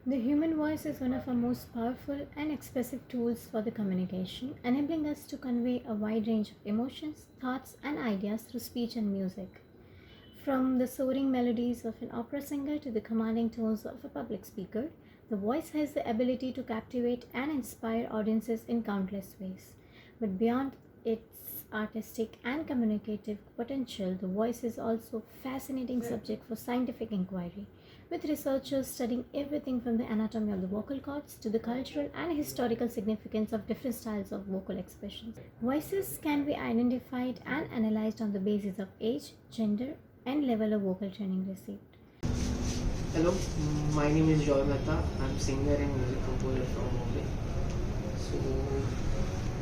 The human voice is one of our most powerful and expressive tools for the communication, enabling us to convey a wide range of emotions, thoughts, and ideas through speech and music. From the soaring melodies of an opera singer to the commanding tones of a public speaker, the voice has the ability to captivate and inspire audiences in countless ways. But beyond its artistic and communicative potential, the voice is also a fascinating subject for scientific inquiry, with researchers studying everything from the anatomy of the vocal cords to the cultural and historical significance of different styles of vocal expression. Voices can be identified and analyzed on the basis of age, gender, and level of vocal training received. Hello, my name is Joy Mehta. I'm singer and music composer from Mumbai. So,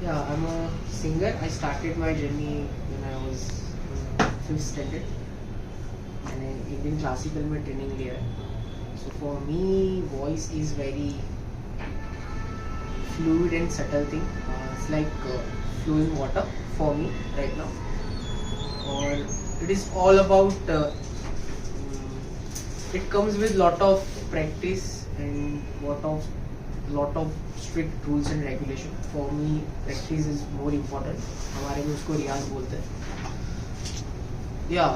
yeah, I'm a singer. I started my journey when I was in 5th standard. मैंने Indian classical में training लिया है. So for me, voice is very fluid and subtle thing. It's like flowing water for me right now. Or it is all about it comes with lot of practice and lot of strict rules and regulation. For me, practice is more important. हमारे में उसको रियाज बोलते हैं.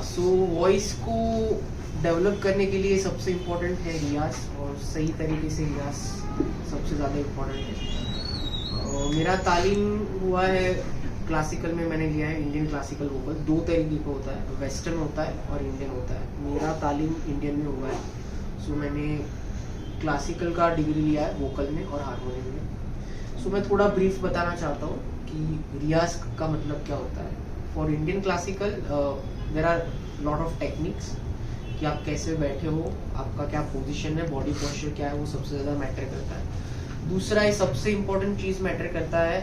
So voice को develop करने के लिए सबसे इम्पोर्टेंट है रियाज, और सही तरीके से रियाज सबसे ज़्यादा इम्पोर्टेंट है. मेरा तालीम हुआ है क्लासिकल में. मैंने लिया है इंडियन क्लासिकल वोकल. दो तरीके का होता है, वेस्टर्न होता है और इंडियन होता है. मेरा तालीम इंडियन में हुआ है. सो मैंने क्लासिकल का डिग्री लिया है वोकल में और हारमोनियम में. सो मैं थोड़ा ब्रीफ बताना चाहता हूँ कि रियाज का मतलब क्या होता है. For Indian classical there are lot of techniques कि आप कैसे बैठे हो, आपका क्या पोजीशन है, बॉडी पोस्चर क्या है, वो सबसे ज़्यादा मैटर करता है. दूसरा है सबसे इम्पोर्टेंट चीज़ मैटर करता है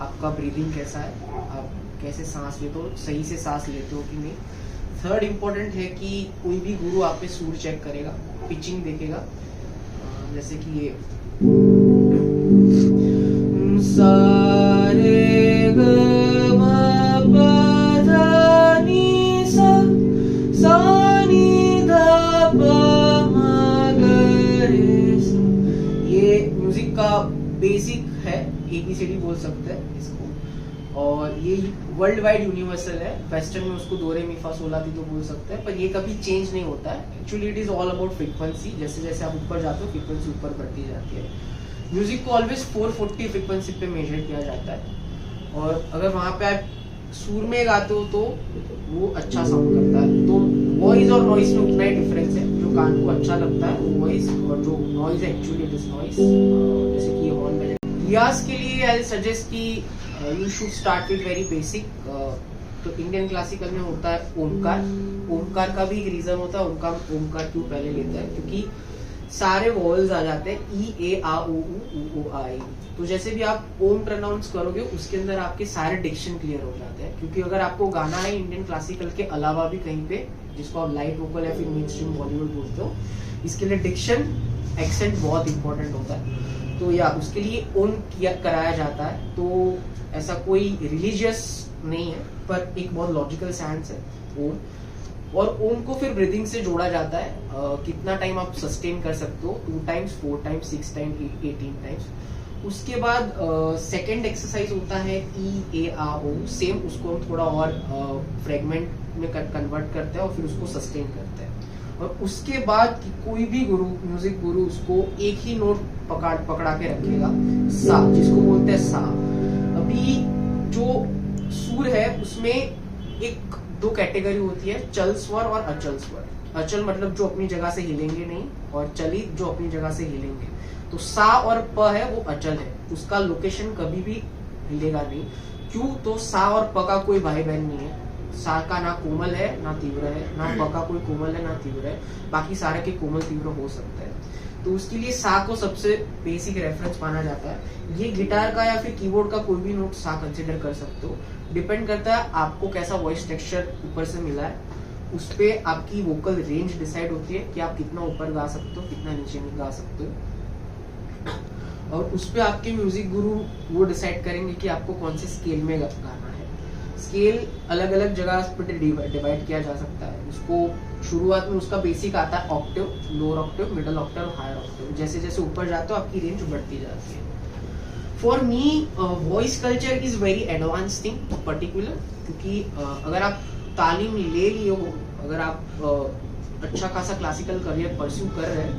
आपका ब्रीदिंग कैसा है, आप कैसे सांस लेते हो, सही से सांस लेते हो कि नहीं. थर्ड इम्पोर्टेंट है कि कोई भी गुरु आप पे सुर चेक करेगा, पिचिंग देखेगा. जैसे कि ये सारे का बेसिक है, ABCD बोल सकते हैं इसको. और ये वर्ल्ड वाइड यूनिवर्सल है. वेस्टर्न में उसको दो रे मी फा सोला दी तो बोल सकते हैं, पर ये कभी चेंज नहीं होता है. Actually it is all about frequency. जैसे जैसे आप ऊपर जाते हो फ्रीक्वेंसी ऊपर बढ़ती जाती है. म्यूजिक को ऑलवेज 440 फ्रीक्वेंसी पे मेजर किया जाता है, और अगर वहां पे आप सुर में गाते हो तो वो अच्छा साउंड करता है. तो वॉइस और नॉइस में उतना ही डिफरेंस है. जो कान को अच्छा लगता है वो वॉइस, और जो नॉइज है एक्चुअली इट इज नॉइस. जैसे कि हॉर्न बजे. रियाज के लिए आई सजेस्ट कि you should start with very basic. तो इंडियन क्लासिकल में होता है ओमकार. ओमकार का भी एक रीजन होता है. ओमकार क्यों पहले लेता है, क्योंकि सारे वॉवल्स आ जाते हैं ई ए आ ओ उ आई. तो जैसे भी आप ओम प्रोनाउंस करोगे उसके अंदर आपके सारे डिक्शन क्लियर हो जाते हैं. क्योंकि अगर आपको गाना है इंडियन क्लासिकल के अलावा भी कहीं पे, जिसको आप लाइट वोकल या फिर मेन स्ट्रीम बॉलीवुड बोलते हो, इसके लिए डिक्शन एक्सेंट बहुत इंपॉर्टेंट होता है. तो या उसके लिए ओम किया कराया जाता है. तो ऐसा कोई रिलीजियस नहीं है, पर एक बहुत लॉजिकल साइंस है ओम. और ओम को फिर ब्रीदिंग से जोड़ा जाता है. कितना टाइम आप सस्टेन कर सकते हो, 2 टाइम्स 4 टाइम्स 6 टाइम्स 18 टाइम्स. उसके बाद सेकेंड एक्सरसाइज होता है ई ए आ ओ. सेम उसको हम थोड़ा और फ्रेगमेंट में कन्वर्ट करते हैं और फिर उसको सस्टेन करते हैं. और उसके बाद कोई भी गुरु, म्यूजिक गुरु, उसको एक ही नोट पकड़ा के रखेगा, सा, जिसको बोलते हैं सा. अभी जो सुर है उसमें एक दो कैटेगरी होती है, चल स्वर और अचल स्वर. अचल मतलब जो अपनी जगह से हिलेंगे नहीं, और चली जो अपनी जगह से हिलेंगे. तो सा और प है वो अचल है, उसका लोकेशन कभी भी हिलेगा नहीं. क्यों? तो सा और प का कोई भाई बहन नहीं है. सा का ना कोमल है ना तीव्र है, ना प का कोई कोमल है ना तीव्र है. बाकी सारे के कोमल तीव्र हो सकते हैं. तो उसके लिए सा को सबसे बेसिक रेफरेंस माना जाता है. ये गिटार का या फिर कीबोर्ड का कोई भी नोट सा कंसिडर कर सकते हो. डिपेंड करता है आपको कैसा वॉइस टेक्सचर ऊपर से मिला है. उस पे आपकी वोकल रेंज डिसाइड होती है कि आप कितना ऊपर गा सकते हो, कितना नीचे नहीं गा सकते हो. और उस पे आपके म्यूजिक गुरु वो डिसाइड करेंगे कि आपको कौन से स्केल में गाना है. स्केल अलग अलग जगह पर डिवाइड किया जा सकता है। उसको शुरुआत में उसका बेसिक आता है octave, lower octave, middle octave, higher octave. जैसे जैसे ऊपर जाते हो आपकी रेंज बढ़ती जाती है। For me voice culture is very advance thing particular, क्योंकि अगर आप तालीम ले लिए हो, अगर आप अच्छा खासा क्लासिकल करियर परस्यू कर रहे हैं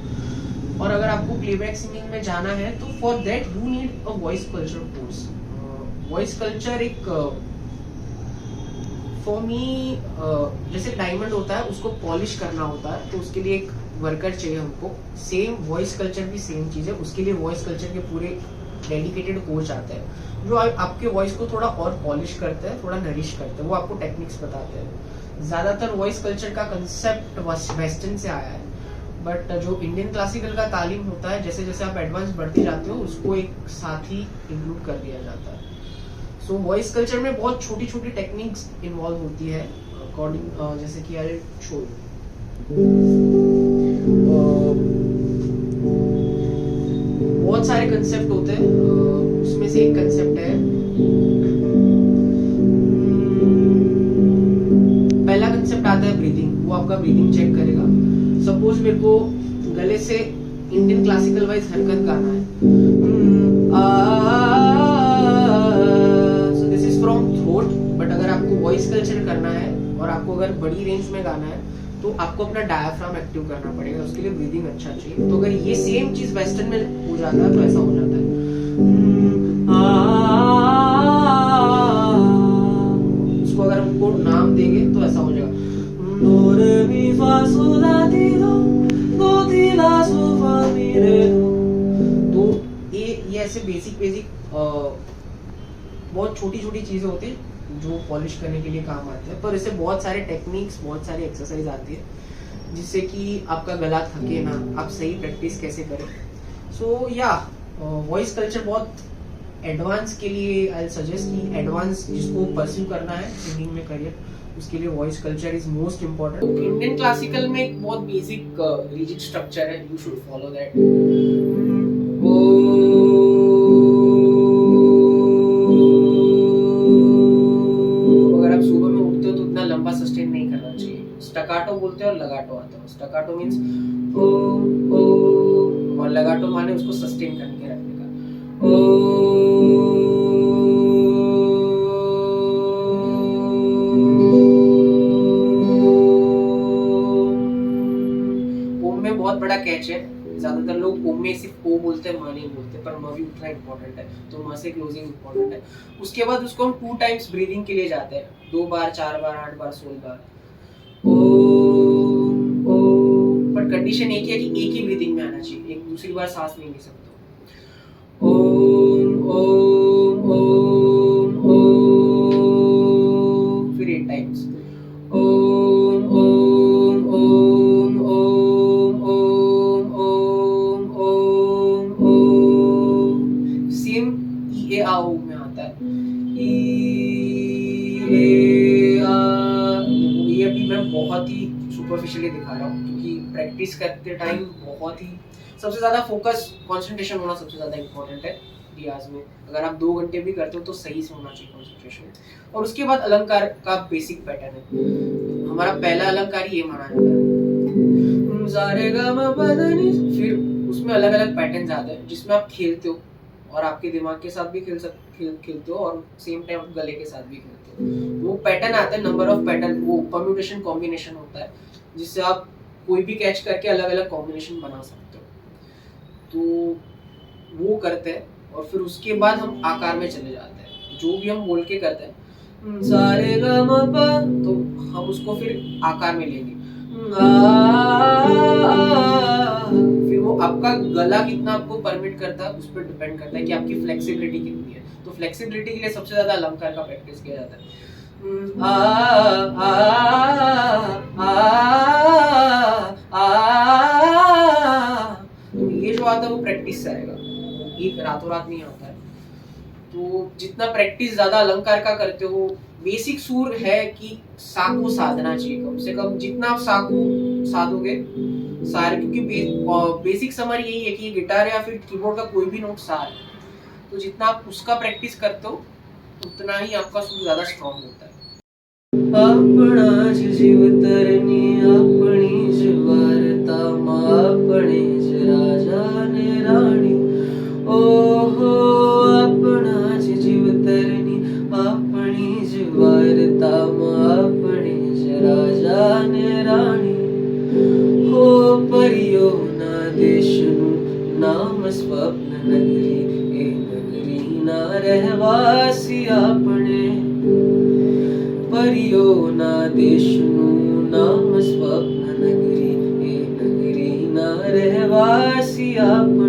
और अगर आपको प्लेबैक सिंगिंग में जाना है, तो for that you need a voice culture course. Voice culture एक फॉर मी जैसे डायमंड होता है, उसको पॉलिश करना होता है, तो उसके लिए एक वर्कर चाहिए हमको। सेम वॉइस कल्चर भी सेम चीज है, उसके लिए वॉइस कल्चर के पूरे डेडिकेटेड कोच आते हैं जो आपके वॉइस को थोड़ा और पॉलिश करते हैं, थोड़ा नरिश करते हैं, वो आपको टेक्निक्स बताते हैं। ज्यादातर वॉइस कल्चर का कंसेप्ट वेस्टर्न से आया है, बट जो इंडियन क्लासिकल का तालीम होता है, जैसे जैसे आप एडवांस बढ़ते जाते हो, उसको एक साथ ही इंक्लूड कर दिया जाता है। सो वॉइस कल्चर में बहुत छोटी छोटी टेक्निक्स इन्वॉल्व होती है अकॉर्डिंग, जैसे कि आई शो बहुत सारे कंसेप्ट होते हैं। उसमें से एक कंसेप्ट है, पहला कंसेप्ट आता है ब्रीदिंग। वो आपका ब्रीदिंग चेक करेगा। सपोज मेरे को गले से इंडियन क्लासिकल वाइज हरकत गाना है, so this is from throat. But अगर आपको वॉइस कल्चर करना है और आपको अगर बड़ी रेंज में गाना है, तो आपको अपना डायफ्राम एक्टिव करना पड़ेगा। उसके लिए ब्रीदिंग अच्छा चाहिए। तो अगर ये सेम चीज वेस्टर्न में हो जाता है, तो ऐसा हो जाता है। उसको अगर हमको नाम देंगे तो ऐसा हो जाएगा, दो रे मी फा सो ला टी ला सो फा मी रे दो। तो ये ऐसे बेसिक बहुत छोटी छोटी चीजें होती है जो पॉलिश करने के लिए काम आते हैं। पर इससे बहुत सारे टेक्निक्स, बहुत सारी एक्सरसाइज आती है जिससे कि आपका गला थके ना, आप सही प्रैक्टिस कैसे करें। सो या वॉइस कल्चर बहुत एडवांस के लिए आई सजेस्ट कि एडवांस जिसको परस्यू करना है सिंगिंग में करियर, उसके लिए voice culture is most important. Indian classical में एक बहुत बेसिक रिजिड स्ट्रक्चर है, यू शुड फॉलो दैट। लंबा सस्टेन नहीं करना चाहिए। स्टकाटो बोलते हैं और लगाटो आता है। स्टकाटो मींस ओ ओ, और लगाटो माने उसको सस्टेन करके रखने का। ओम में बहुत बड़ा कैच है। ज्यादातर लोग ओम में सिर्फ ओ बोलते हैं, म नहीं बोलते, पर म भी उतना इम्पोर्टेंट है, तो म से क्लोजिंग इम्पोर्टेंट है। उसके बाद उसको हम 2 टाइम्स ब्रीदिंग के लिए जाते हैं, 2 बार, 4 बार, 8 बार, 16 बार। ओ पर कंडीशन एक है कि एक ही ब्रीदिंग में आना चाहिए, एक दूसरी बार सांस नहीं ले सकते। ओम ओम ओम ओम, फिर 8 टाइम्स। ओम ओम ओम ओम ओम ओम ओम ओम। सेम ई ए आ ओ में आता है। ई ए आ, ये अभी मैं बहुत ही सुपरफिशियली दिखा रहा हूँ, क्योंकि प्रैक्टिस करते टाइम बहुत ही सबसे ज्यादा फोकस, कंसंट्रेशन होना सबसे ज्यादा इम्पोर्टेंट है रियाज में। अगर आप 2 घंटे भी करते हो तो सही से होना चाहिए कंसंट्रेशन। और उसके बाद अलंकार का बेसिक पैटर्न है। हमारा पहला अलंकार ये माना जाता है, सारे गा मा पा धा नी। फिर उसमें अलग अलग पैटर्न्स आते हैं जिसमें आप खेलते हो और आपके दिमाग के साथ भी खेलते हो और सेम टाइम गले के साथ भी खेलते हो। वो पैटर्न आते हैं, नंबर ऑफ पैटर्न, वो परम्यूटेशन कॉम्बिनेशन होता है जिससे आप कोई भी कैच करके अलग अलग कॉम्बिनेशन बना सकते हो। तो वो करते हैं और फिर उसके बाद हम आकार में चले जाते हैं। जो भी हम बोल के करते हैं सारे गा मा पा, तो हम उसको फिर आकार में लेंगे। फिर वो आपका गला कितना आपको परमिट करता है उस पर डिपेंड करता है कि आपकी फ्लेक्सिबिलिटी कितनी है। तो फ्लेक्सिबिलिटी के लिए सबसे ज्यादा अलंकार का प्रैक्टिस किया जाता है। तो ये जो आता है वो प्रैक्टिस से आएगा, एक रातों रात नहीं आता है। तो जितना प्रैक्टिस ज्यादा अलंकार का करते हो, बेसिक सूर है कि सा को साधना चाहिए कम से कम। जितना आप सा को साधोगे सारे, क्योंकि बेसिक समझ यही है कि गिटार या फिर कीबोर्ड का कोई भी नोट सा है, तो जितना आप उसका प्रैक्टिस करते हो उतना ही आपका सुर ज्यादा स्ट्रॉन्ग होता है। આપણા જ જીવતરની આપણી જ વાર્તામાં આપણે જ રાજા ને રાણી. ઓહો, આપણા જ જીવતરની આપણી જ વાર્તામાં આપણે જ રાજા ને રાણી. હો, પરીઓના દેશનું નામ સ્વપ્ન નગરી, એ નગરીના રહેવાસી આપણે. પરીઓના દેશનું નામ સ્વપ્ન નગરી, એ નગરીના રહેવાસી આપણે.